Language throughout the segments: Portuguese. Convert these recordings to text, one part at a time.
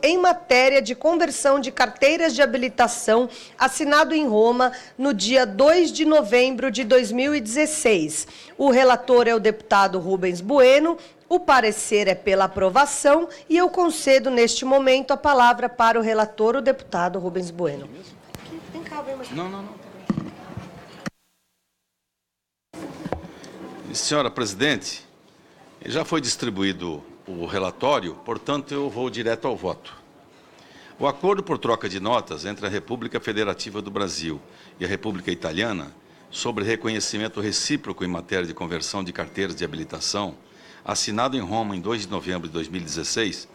em matéria de conversão de carteiras de habilitação, assinado em Roma no dia 2 de novembro de 2016. O relator é o deputado Rubens Bueno. O parecer é pela aprovação e eu concedo neste momento a palavra para o relator, o deputado Rubens Bueno. Não. Senhora presidente, já foi distribuído o relatório, portanto, eu vou direto ao voto. O acordo por troca de notas entre a República Federativa do Brasil e a República Italiana sobre reconhecimento recíproco em matéria de conversão de carteiras de habilitação, assinado em Roma em 2 de novembro de 2016,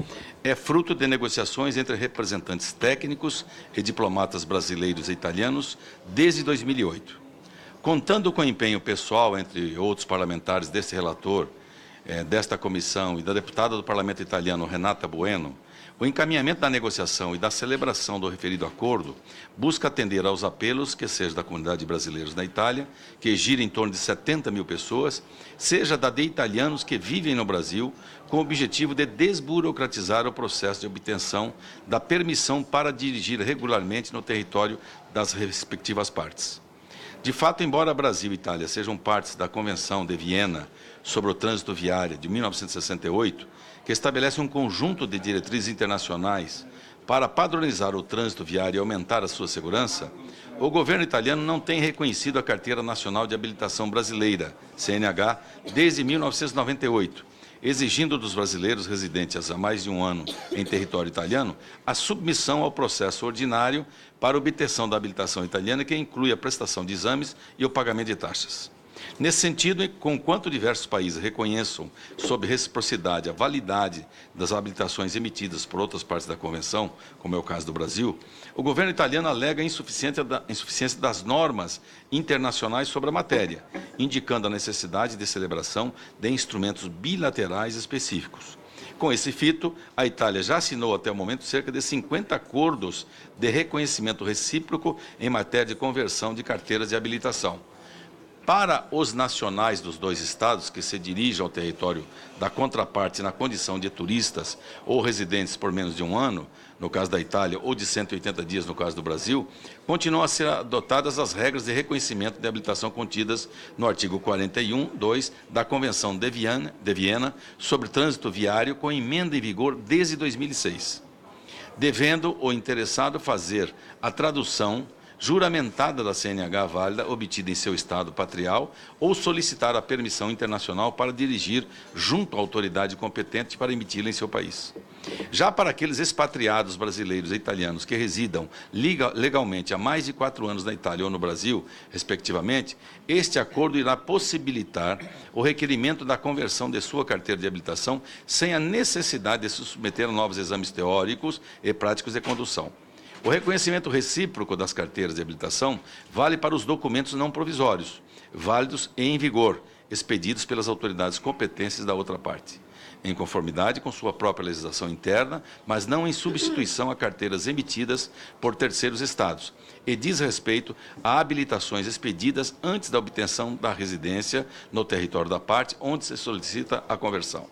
é fruto de negociações entre representantes técnicos e diplomatas brasileiros e italianos desde 2008. Contando com o empenho pessoal, entre outros parlamentares, deste relator, desta comissão e da deputada do Parlamento italiano, Renata Bueno, o encaminhamento da negociação e da celebração do referido acordo busca atender aos apelos, que seja da comunidade de brasileiros na Itália, que gira em torno de 70 mil pessoas, seja da de italianos que vivem no Brasil, com o objetivo de desburocratizar o processo de obtenção da permissão para dirigir regularmente no território das respectivas partes. De fato, embora Brasil e Itália sejam partes da Convenção de Viena sobre o Trânsito Viário de 1968, que estabelece um conjunto de diretrizes internacionais para padronizar o trânsito viário e aumentar a sua segurança, o governo italiano não tem reconhecido a Carteira Nacional de Habilitação Brasileira, CNH, desde 1998, exigindo dos brasileiros residentes há mais de um ano em território italiano a submissão ao processo ordinário para obtenção da habilitação italiana, que inclui a prestação de exames e o pagamento de taxas. Nesse sentido, conquanto diversos países reconheçam, sob reciprocidade, a validade das habilitações emitidas por outras partes da Convenção, como é o caso do Brasil, o governo italiano alega a insuficiência das normas internacionais sobre a matéria, indicando a necessidade de celebração de instrumentos bilaterais específicos. Com esse fito, a Itália já assinou até o momento cerca de 50 acordos de reconhecimento recíproco em matéria de conversão de carteiras de habilitação. Para os nacionais dos dois estados que se dirigem ao território da contraparte na condição de turistas ou residentes por menos de um ano, no caso da Itália, ou de 180 dias no caso do Brasil, continuam a ser adotadas as regras de reconhecimento de habilitação contidas no artigo 41(2) da Convenção de Viena sobre Trânsito Viário, com emenda em vigor desde 2006, devendo o interessado fazer a tradução juramentada da CNH válida obtida em seu estado patrial ou solicitar a permissão internacional para dirigir junto à autoridade competente para emiti-la em seu país. Já para aqueles expatriados brasileiros e italianos que residam legalmente há mais de 4 anos na Itália ou no Brasil, respectivamente, este acordo irá possibilitar o requerimento da conversão de sua carteira de habilitação sem a necessidade de se submeter a novos exames teóricos e práticos de condução. O reconhecimento recíproco das carteiras de habilitação vale para os documentos não provisórios, válidos e em vigor, expedidos pelas autoridades competentes da outra parte, em conformidade com sua própria legislação interna, mas não em substituição a carteiras emitidas por terceiros estados, e diz respeito a habilitações expedidas antes da obtenção da residência no território da parte onde se solicita a conversão.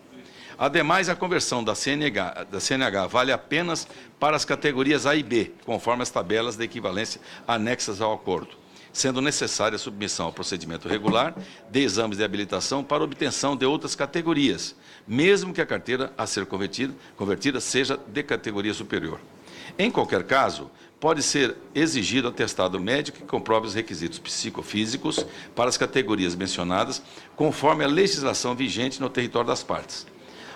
Ademais, a conversão da CNH vale apenas para as categorias A e B, conforme as tabelas de equivalência anexas ao acordo, sendo necessária a submissão ao procedimento regular de exames de habilitação para obtenção de outras categorias, mesmo que a carteira a ser convertida seja de categoria superior. Em qualquer caso, pode ser exigido atestado médico que comprove os requisitos psicofísicos para as categorias mencionadas, conforme a legislação vigente no território das partes.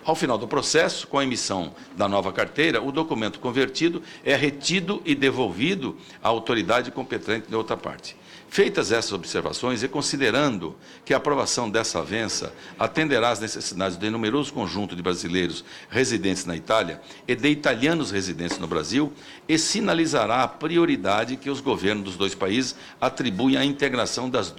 Ao final do processo, com a emissão da nova carteira, o documento convertido é retido e devolvido à autoridade competente de outra parte. Feitas essas observações e considerando que a aprovação dessa avença atenderá às necessidades de numeroso conjunto de brasileiros residentes na Itália e de italianos residentes no Brasil, e sinalizará a prioridade que os governos dos dois países atribuem à integração das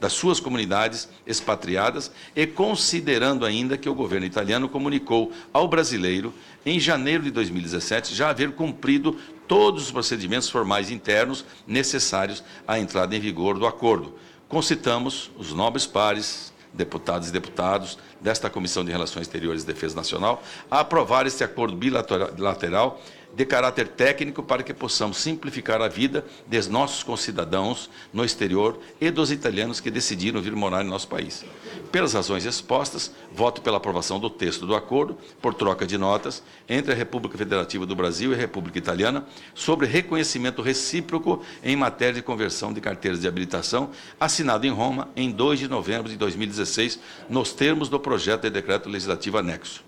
suas comunidades expatriadas, e considerando ainda que o governo italiano comunicou ao brasileiro, em janeiro de 2017, já haver cumprido todos os procedimentos formais internos necessários à entrada em vigor do acordo. Concitamos os nobres pares, deputadas e deputados, desta Comissão de Relações Exteriores e Defesa Nacional a aprovar este acordo bilateral de caráter técnico para que possamos simplificar a vida dos nossos concidadãos no exterior e dos italianos que decidiram vir morar em nosso país. Pelas razões expostas, voto pela aprovação do texto do acordo por troca de notas entre a República Federativa do Brasil e a República Italiana sobre reconhecimento recíproco em matéria de conversão de carteiras de habilitação, assinado em Roma em 2 de novembro de 2016, nos termos do projeto de decreto legislativo anexo.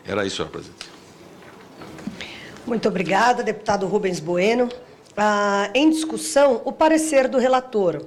Era isso, senhora presidente. Muito obrigada, deputado Rubens Bueno. Em discussão, o parecer do relator.